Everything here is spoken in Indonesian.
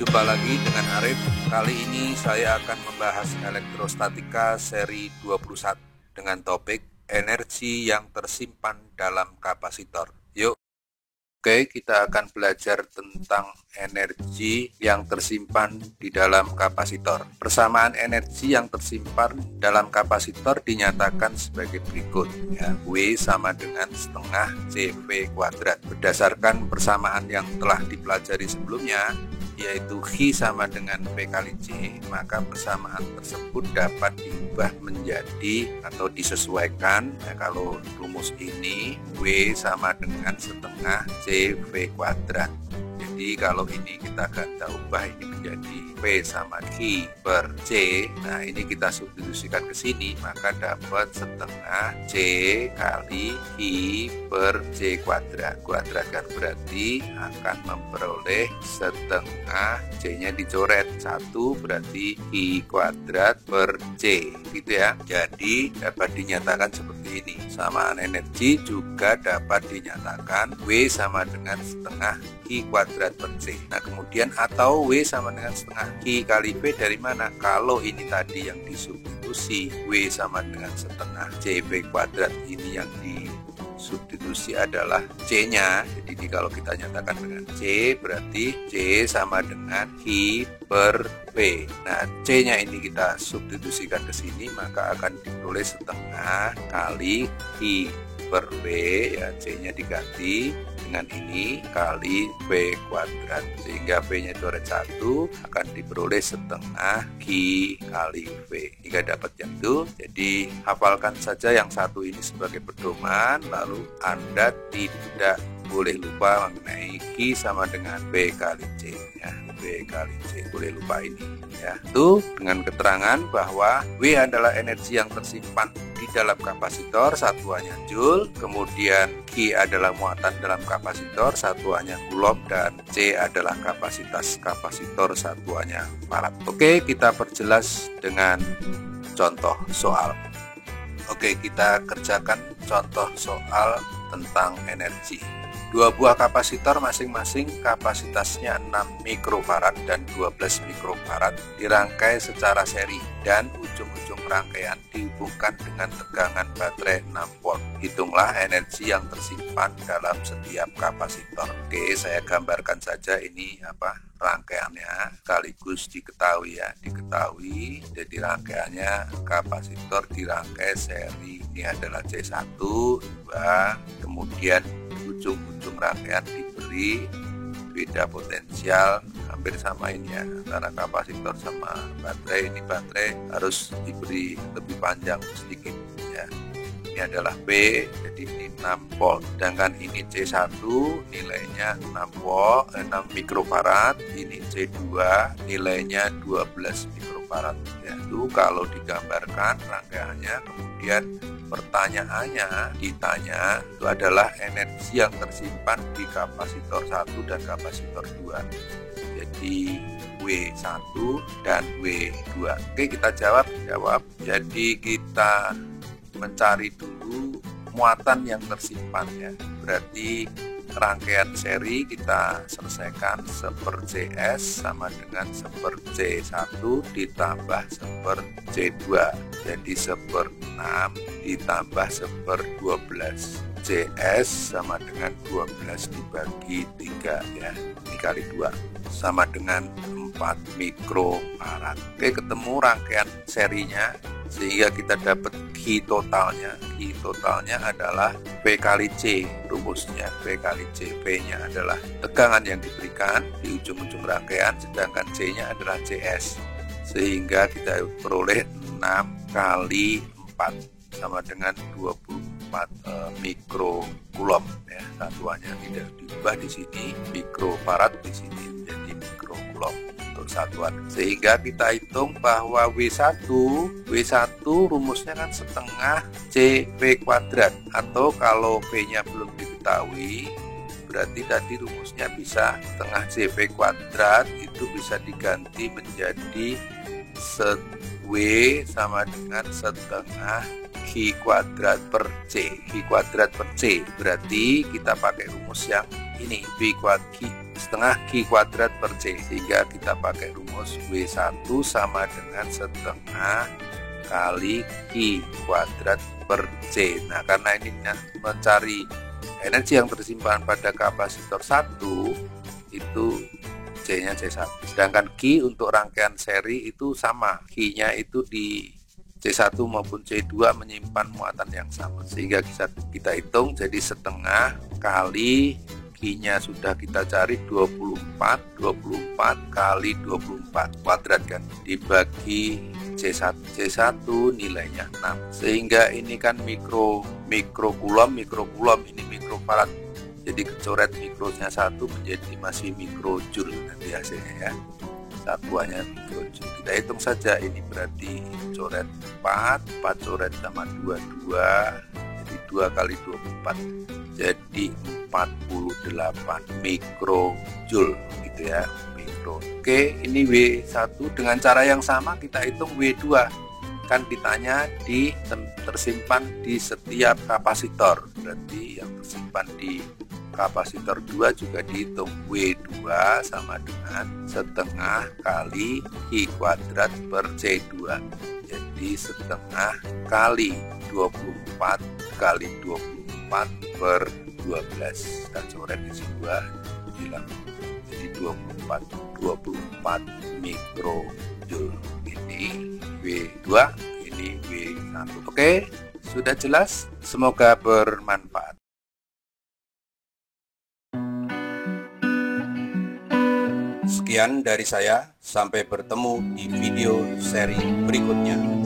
Jumpa lagi dengan Arif. Kali ini saya akan membahas elektrostatika seri 21 dengan topik energi yang tersimpan dalam kapasitor. Yuk. Oke, kita akan belajar tentang energi yang tersimpan di dalam kapasitor. Persamaan energi yang tersimpan dalam kapasitor dinyatakan sebagai berikut. W sama dengan setengah CV kuadrat. Berdasarkan persamaan yang telah dipelajari sebelumnya, yaitu Q sama dengan V kali C, maka persamaan tersebut dapat diubah menjadi atau disesuaikan. Kalau rumus ini W sama dengan setengah CV kuadrat. Jadi kalau ini kita ganda ubah ini menjadi V sama Q per C. Nah ini kita substitusikan ke sini, maka dapat setengah C kali Q per C kuadrat. Kuadratkan berarti akan memperoleh setengah, C nya dicoret 1, berarti Q kuadrat per C, gitu ya. Jadi dapat dinyatakan seperti ini. Samaan energi juga dapat dinyatakan W sama dengan setengah Q kuadrat per C. Nah kemudian atau W sama dengan setengah Q kali V dari mana? Kalau ini tadi yang disubstitusi, W sama dengan setengah CV kuadrat, ini yang disubstitusi adalah C nya. Jadi kalau kita nyatakan dengan C, berarti C sama dengan Q per V. Nah C nya ini kita substitusikan ke sini, maka akan diperoleh setengah kali Q per V, ya C nya diganti dengan ini kali V kuadrat, sehingga V nya coret 1, akan diperoleh setengah Q kali V. Jika dapat yang itu, jadi hafalkan saja yang satu ini sebagai pedoman, lalu Anda tidak boleh lupa mengenai Q sama dengan V kali C, ya. V kali C, boleh lupa ini, ya. Itu dengan keterangan bahwa W adalah energi yang tersimpan di dalam kapasitor, satuannya Joule, kemudian Q adalah muatan dalam kapasitor, satuannya Coulomb, dan C adalah kapasitas kapasitor, satuannya Farad. Oke, kita perjelas dengan contoh soal. Oke, kita kerjakan contoh soal tentang energi. Dua buah kapasitor masing-masing kapasitasnya 6 mikrofarad dan 12 mikrofarad dirangkai secara seri dan ujung-ujung rangkaian dihubungkan dengan tegangan baterai 6 volt. Hitunglah energi yang tersimpan dalam setiap kapasitor. Oke, saya gambarkan saja ini rangkaiannya sekaligus diketahui, ya. Diketahui, jadi rangkaiannya kapasitor dirangkai seri. Ini adalah C1, 2, kemudian ujung-ujung rangkaian diberi beda potensial, hampir sama ini, ya, antara kapasitor sama baterai. Ini baterai harus diberi lebih panjang sedikit, ya. Ini adalah P, jadi ini 6 volt. Sedangkan ini C1 nilainya 6 volt, 6 mikrofarad. Ini C2 nilainya 12 mikrofarad. Ya, itu kalau digambarkan rangkaiannya, kemudian pertanyaannya ditanya itu adalah energi yang tersimpan di kapasitor 1 dan kapasitor 2. Jadi W1 dan W2. Oke, kita jawab. Jadi kita mencari dulu muatan yang tersimpan, ya. Berarti rangkaian seri kita selesaikan 1/CS sama dengan 1/C1 ditambah 1/C2, jadi 1/6 ditambah 1/12. CS sama dengan 12 dibagi 3, ya. Ini kali 2 sama dengan 4 mikrofarad. Oke, ketemu rangkaian serinya, sehingga kita dapat Q totalnya. Q totalnya adalah V kali C, rumusnya V kali C. V nya adalah tegangan yang diberikan di ujung-ujung rangkaian, sedangkan C nya adalah CS, sehingga kita peroleh 6 kali 4 sama dengan 24 mikrocoulomb, ya. Satuannya tidak diubah di sini, mikrofarad di sini menjadi mikrocoulomb untuk satuan. Sehingga kita hitung bahwa W1 rumusnya kan setengah CV kuadrat, atau kalau V nya belum diketahui, berarti tadi rumusnya bisa setengah CV kuadrat itu bisa diganti menjadi W sama dengan setengah Q kuadrat per C. Q kuadrat per C berarti kita pakai rumus yang ini, V kuadrat setengah Q kuadrat per C, sehingga kita pakai rumus W1 sama dengan setengah kali Q kuadrat per C. Nah, karena ini mencari energi yang tersimpan pada kapasitor 1, itu C-nya C1. Sedangkan Q untuk rangkaian seri itu sama, Q-nya itu di C1 maupun C2 menyimpan muatan yang sama, sehingga kita hitung jadi setengah kali Q-nya sudah kita cari 24 kali 24 kuadrat kan, dibagi C1 nilainya 6, sehingga ini kan mikrokulom ini mikrofarad, jadi kecoret mikronya 1 menjadi masih mikrojoule nanti hasilnya ya, satuannya mikrojoule. Kita hitung saja, ini berarti coret 4 coret sama 22, jadi 2 kali 24 jadi 48 mikrojoule gitu ya, mikro. Oke, ini W1 dengan cara yang sama kita hitung W2, kan ditanya tersimpan di setiap kapasitor, berarti yang tersimpan di kapasitor 2 juga dihitung. W2 sama dengan setengah kali Q kuadrat per C2, jadi setengah kali 24 kali 24 per 12, kita coret di sebuah bilang jadi 24 mikrojoule. Ini W2, ini W1. Oke, sudah jelas? Semoga bermanfaat. Sekian dari saya, sampai bertemu di video seri berikutnya.